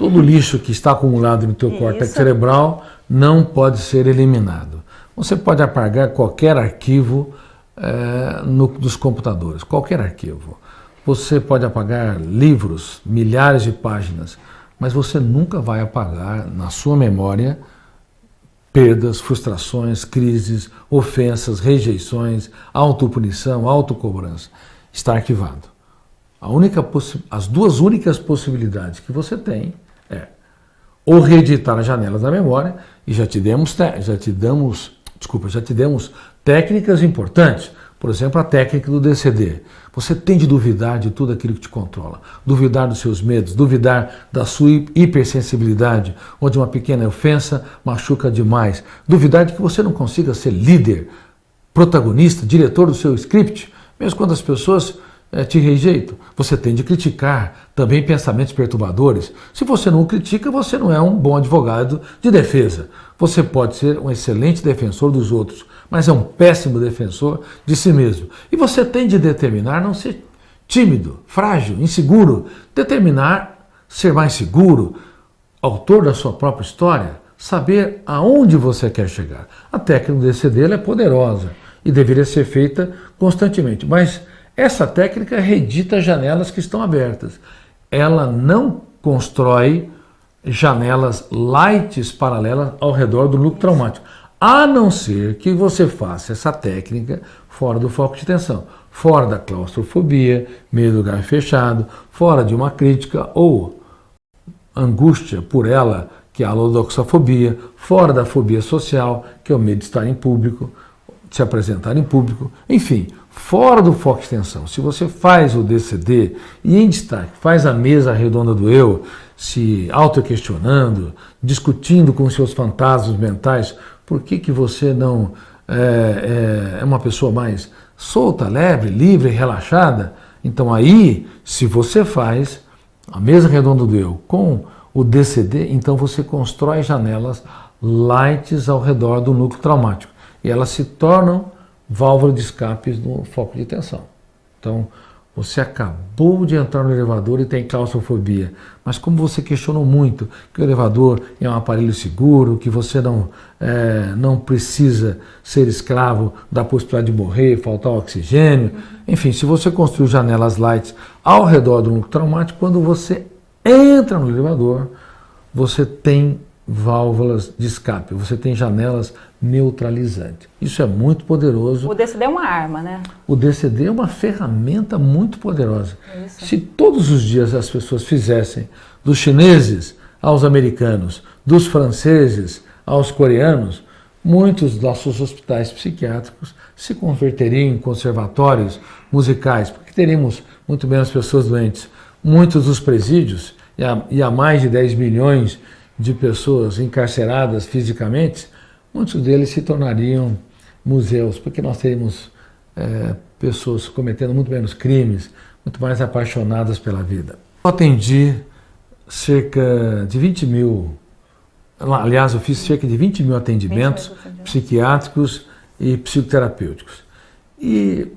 Todo lixo que está acumulado no teu córtex cerebral não pode ser eliminado. Você pode apagar qualquer arquivo dos computadores, qualquer arquivo. Você pode apagar livros, milhares de páginas, mas você nunca vai apagar na sua memória perdas, frustrações, crises, ofensas, rejeições, autopunição, autocobrança. Está arquivado. As duas únicas possibilidades que você tem é ou reeditar as janelas da memória, e já te demos técnicas importantes. Por exemplo, a técnica do DCD. Você tem de duvidar de tudo aquilo que te controla. Duvidar dos seus medos, duvidar da sua hipersensibilidade, onde uma pequena ofensa machuca demais. Duvidar de que você não consiga ser líder, protagonista, diretor do seu script, mesmo quando as pessoas te rejeitam. Você tem de criticar também pensamentos perturbadores. Se você não o critica, você não é um bom advogado de defesa. Você pode ser um excelente defensor dos outros, mas é um péssimo defensor de si mesmo. E você tem de determinar não ser tímido, frágil, inseguro, determinar ser mais seguro, autor da sua própria história, saber aonde você quer chegar. A técnica do DCD é poderosa e deveria ser feita constantemente, mas essa técnica reedita janelas que estão abertas. Ela não constrói janelas lights paralelas ao redor do núcleo traumático, a não ser que você faça essa técnica fora do foco de tensão, fora da claustrofobia, medo do lugar fechado, fora de uma crítica ou angústia por ela, que é a lodoxafobia, fora da fobia social, que é o medo de estar em público, de se apresentar em público, enfim, fora do foco de tensão. Se você faz o DCD e em destaque faz a mesa redonda do eu, se auto-questionando, discutindo com seus fantasmas mentais, por que você não é uma pessoa mais solta, leve, livre, relaxada? Então aí, se você faz a mesa redonda do eu com o DCD, então você constrói janelas lights ao redor do núcleo traumático. E elas se tornam válvula de escape no foco de tensão. Então, você acabou de entrar no elevador e tem claustrofobia, mas como você questionou muito que o elevador é um aparelho seguro, que você não precisa ser escravo da possibilidade de morrer, faltar oxigênio, enfim, se você construiu janelas lights ao redor do núcleo traumático, quando você entra no elevador, você tem válvulas de escape, você tem janelas neutralizantes. Isso é muito poderoso. O DCD é uma arma, né? O DCD é uma ferramenta muito poderosa. Isso. Se todos os dias as pessoas fizessem dos chineses aos americanos, dos franceses aos coreanos, muitos dos nossos hospitais psiquiátricos se converteriam em conservatórios musicais, porque teríamos muito menos pessoas doentes. Muitos dos presídios, e há mais de 10 milhões de pessoas encarceradas fisicamente, muitos deles se tornariam museus, porque nós teríamos pessoas cometendo muito menos crimes, muito mais apaixonadas pela vida. Eu atendi cerca de 20 mil, aliás, eu fiz cerca de 20 mil atendimentos psiquiátricos e psicoterapêuticos. E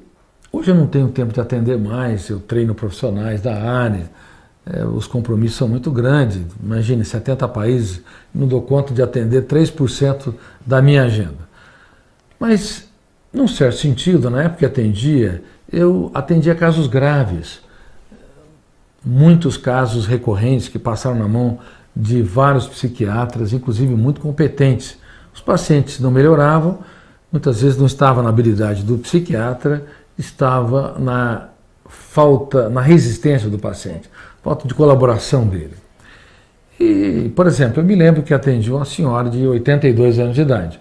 hoje eu não tenho tempo de atender mais, eu treino profissionais da área, os compromissos são muito grandes, imagine, 70 países, não dou conta de atender 3% da minha agenda. Mas, num certo sentido, na época que eu atendia casos graves, muitos casos recorrentes que passaram na mão de vários psiquiatras, inclusive muito competentes. Os pacientes não melhoravam, muitas vezes não estava na habilidade do psiquiatra, estava na falta, na resistência do paciente, falta de colaboração dele. E, por exemplo, eu me lembro que atendi uma senhora de 82 anos de idade,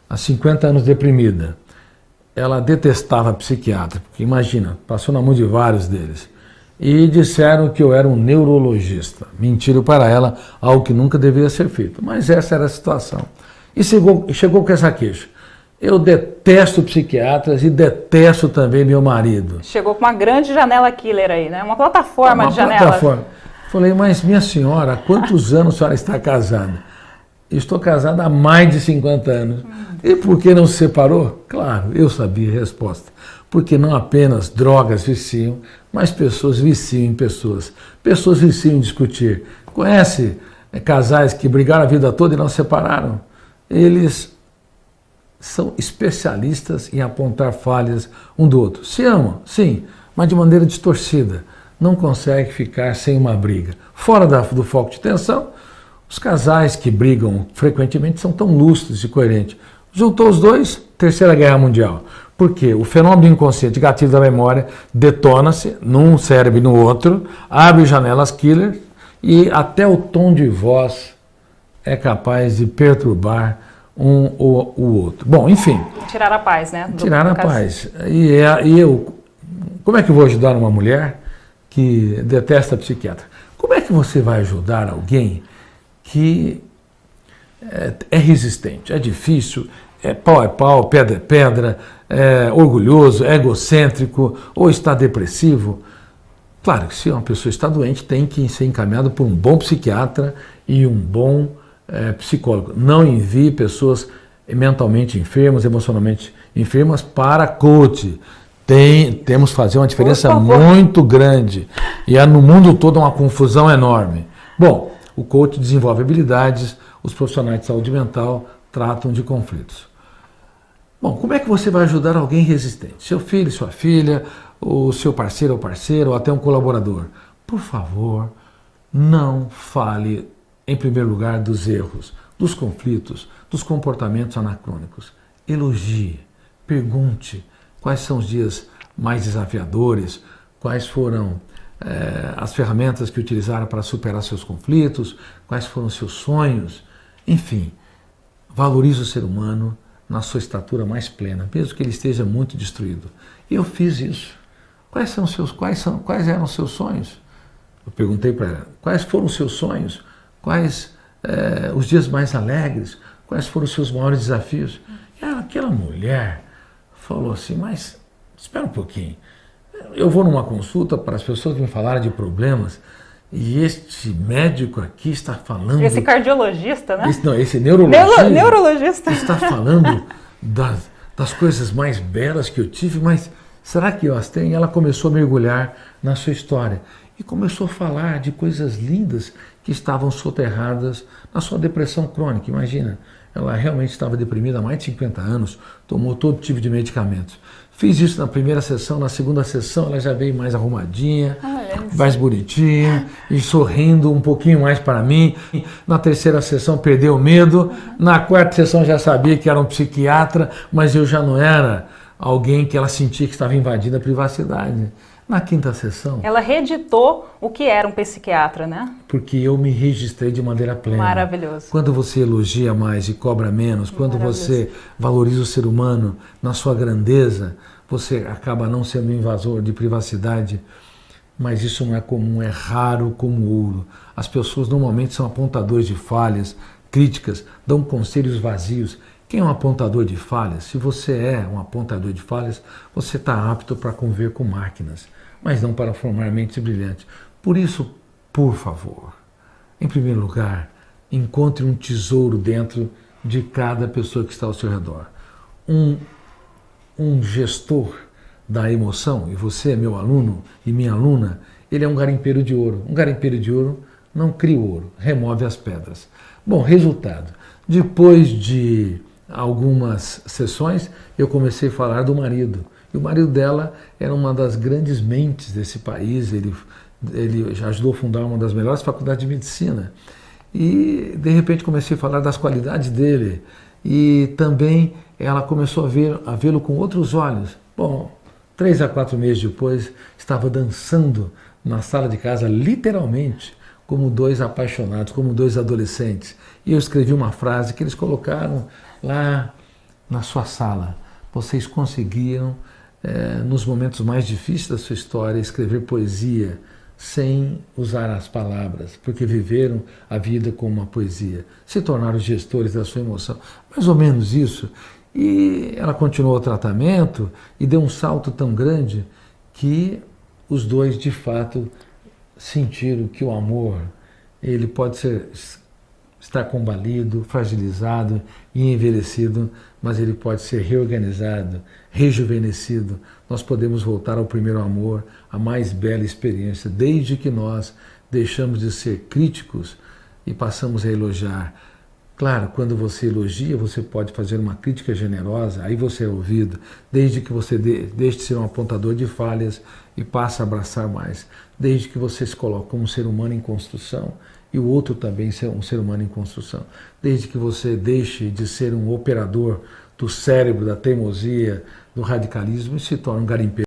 há 50 anos deprimida. Ela detestava psiquiatra, porque imagina, passou na mão de vários deles. E disseram que eu era um neurologista. Mentiram para ela, algo que nunca deveria ser feito. Mas essa era a situação. E chegou com essa queixa. Eu detesto psiquiatras e detesto também meu marido. Chegou com uma grande janela killer aí, né? Uma plataforma de janelas. Plataforma. Falei, mas minha senhora, há quantos anos a senhora está casada? Estou casada há mais de 50 anos. E por que não se separou? Claro, eu sabia a resposta. Porque não apenas drogas viciam, mas pessoas viciam em pessoas. Pessoas viciam em discutir. Conhece casais que brigaram a vida toda e não se separaram, eles são especialistas em apontar falhas um do outro. Se amam, sim, mas de maneira distorcida. Não consegue ficar sem uma briga. Fora do foco de tensão, os casais que brigam frequentemente são tão lúcidos e coerentes. Juntou os dois, Terceira Guerra Mundial. Porque o fenômeno do inconsciente, gatilho da memória, detona-se num cérebro e no outro, abre janelas killer e até o tom de voz é capaz de perturbar um ou o outro. Bom, enfim. Tirar a paz, né? Tirar a paz. E eu, como é que eu vou ajudar uma mulher que detesta psiquiatra? Como é que você vai ajudar alguém que é resistente, é difícil, é pau, pedra é pedra, é orgulhoso, é egocêntrico ou está depressivo? Claro que se uma pessoa está doente, tem que ser encaminhada por um bom psiquiatra e um bom psicólogo. Não envie pessoas mentalmente enfermas, emocionalmente enfermas para coach. Temos que fazer uma diferença muito grande. E no mundo todo uma confusão enorme. Bom, o coach desenvolve habilidades, os profissionais de saúde mental tratam de conflitos. Bom, como é que você vai ajudar alguém resistente? Seu filho, sua filha, o seu parceiro ou parceira, ou até um colaborador. Por favor, não fale, em primeiro lugar, dos erros, dos conflitos, dos comportamentos anacrônicos. Elogie, pergunte quais são os dias mais desafiadores, quais foram as ferramentas que utilizaram para superar seus conflitos, quais foram seus sonhos. Enfim, valorize o ser humano na sua estatura mais plena, mesmo que ele esteja muito destruído. E eu fiz isso. Quais eram os seus sonhos? Eu perguntei para ela, quais foram os seus sonhos? Quais os dias mais alegres? Quais foram os seus maiores desafios? E aquela mulher falou assim, mas espera um pouquinho, eu vou numa consulta para as pessoas que me falaram de problemas e este médico aqui está falando... Esse cardiologista, né? Esse neurologista, neurologista está falando das coisas mais belas que eu tive, mas será que eu as tenho? E ela começou a mergulhar na sua história e começou a falar de coisas lindas que estavam soterradas na sua depressão crônica. Imagina, ela realmente estava deprimida há mais de 50 anos, tomou todo tipo de medicamentos. Fiz isso na primeira sessão, na segunda sessão ela já veio mais arrumadinha, mais bonitinha, e sorrindo um pouquinho mais para mim. Na terceira sessão perdeu o medo, na quarta sessão já sabia que era um psiquiatra, mas eu já não era alguém que ela sentia que estava invadindo a privacidade. Na quinta sessão... Ela reeditou o que era um psiquiatra, né? Porque eu me registrei de maneira plena. Maravilhoso. Quando você elogia mais e cobra menos, quando você valoriza o ser humano na sua grandeza, você acaba não sendo um invasor de privacidade. Mas isso não é comum, é raro como ouro. As pessoas normalmente são apontadores de falhas, críticas, dão conselhos vazios. Quem é um apontador de falhas? Se você é um apontador de falhas, você está apto para conviver com máquinas, mas não para formar mentes brilhantes. Por isso, por favor, em primeiro lugar, encontre um tesouro dentro de cada pessoa que está ao seu redor. Um gestor da emoção, e você é meu aluno e minha aluna, ele é um garimpeiro de ouro. Um garimpeiro de ouro não cria ouro, remove as pedras. Bom, resultado. Depois de algumas sessões, eu comecei a falar do marido. E o marido dela era uma das grandes mentes desse país, ele já ajudou a fundar uma das melhores faculdades de medicina. E, de repente, comecei a falar das qualidades dele. E também ela começou a vê-lo com outros olhos. Bom, 3 a 4 meses depois, estava dançando na sala de casa, literalmente, como dois apaixonados, como dois adolescentes. E eu escrevi uma frase que eles colocaram lá na sua sala. Vocês conseguiram, nos momentos mais difíceis da sua história, escrever poesia sem usar as palavras, porque viveram a vida como uma poesia, se tornaram gestores da sua emoção. Mais ou menos isso. E ela continuou o tratamento e deu um salto tão grande que os dois, de fato, sentiram que o amor, ele pode estar combalido, fragilizado e envelhecido, mas ele pode ser reorganizado, rejuvenescido. Nós podemos voltar ao primeiro amor, a mais bela experiência, desde que nós deixamos de ser críticos e passamos a elogiar. Claro, quando você elogia, você pode fazer uma crítica generosa, aí você é ouvido, desde que você deixe de ser um apontador de falhas e passe a abraçar mais, desde que você se coloque como um ser humano em construção e o outro também ser um ser humano em construção, desde que você deixe de ser um operador do cérebro, da teimosia, do radicalismo e se torne um garimpeiro.